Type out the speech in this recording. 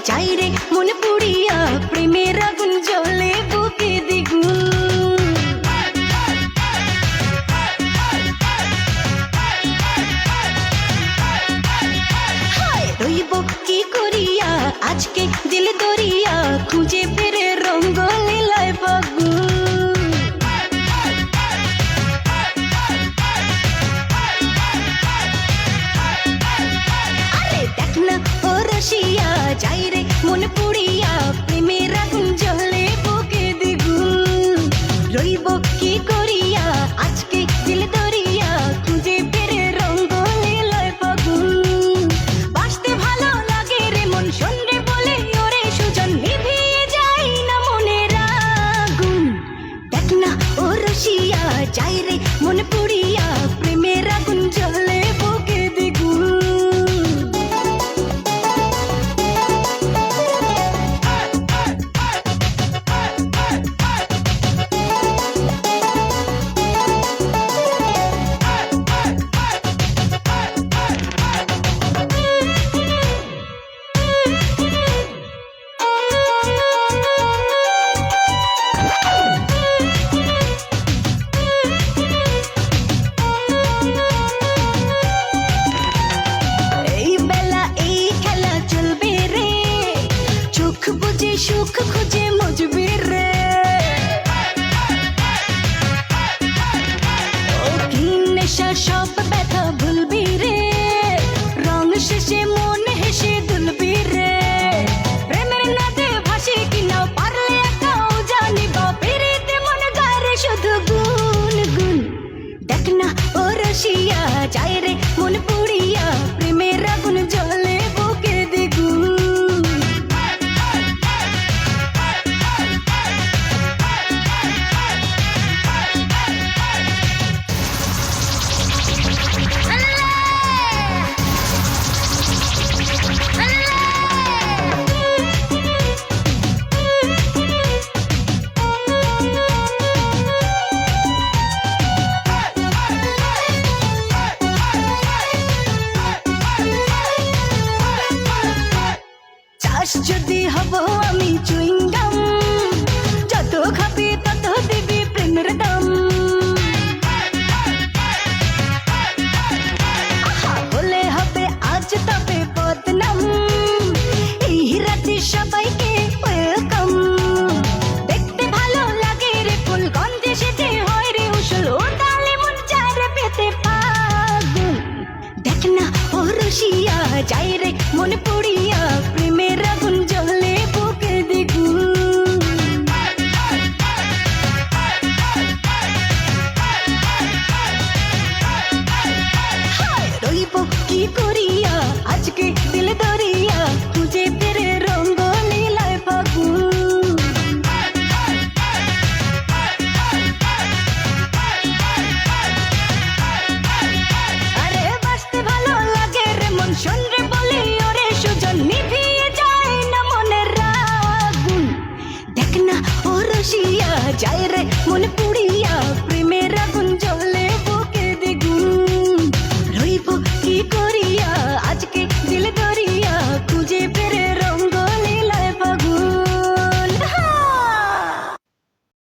যাই রে মন পুড়িয়া প্রেমের আগুন জ্বলে বুকে দ্বিগুণ। রইব কি করিয়া আজকে দিল দরিয়া খুঁজে ফিরে রঙ্গ লীলায় ফাগুন। আরে দেখ না ও রসিয়া যাই রে মন পুড়িয়া প্রেমের আগুন জ্বলে বুকে দ্বিগুণ। রইব কি করিয়া আজকে দিল দরিয়া খুঁজে ফিরে রঙ্গ লীলায় ফাগুন। বাসতে ভালো লাগে রে মন শোনরে বলে ওরে সুজন নিভিয়ে যায় না মনের আগুন। দেখ না ও রসিয়া যাই রে মন পুড়িয়া প্রেমের আগুন জ্বলে বুকে দ্বিগুণ। এই বেলা এই খেলা চলবে রে, চোখ বুঝে সুখ খুঁজে মজবে রে। ও কি নেশা সব ব্যথা ভুলবি রে, রং শেষে মন হেসে দুলবি রে। প্রেমের নাতে ভাসি কিনা পারলে একাও জানিব পেরেতে মন গারে শুধু গুন গুন। দেখ না ও রসিয়া যাই রে মন পুড়িয়া প্রেমের আগুন জ্বলে বুকে দ্বিগুণ। চাষ যদি হব আমি চুইংগাম, যত খাবি তত দিবি প্রেমের দাম। আহা বলে হবে আজ তবে বদনাম, এই রাতে সবাইকে ওয়েলকাম। দেখতে ভালো লাগে রে ফুল গন্ধে সেজে হয় রে উসুল, ও তালে মন চায় রে পেতে পাগুন। দেখ না ও রসিয়া যাই রে মন পুড়িয়া প্রেমের আগুন জ্বলে বুকে দ্বিগুণ। রইব কি করিয়া আজকে দিল দরিয়া খুঁজে ফিরে রঙ্গ লীলায় ফাগুন। আরে বাসতে ভালো লাগে রে মন শোনরে বলি ওরে সুজন নিভিয়ে যায় না মনের আগুন। দেখ না ও রসিয়া যাই রে মন পুড়িয়া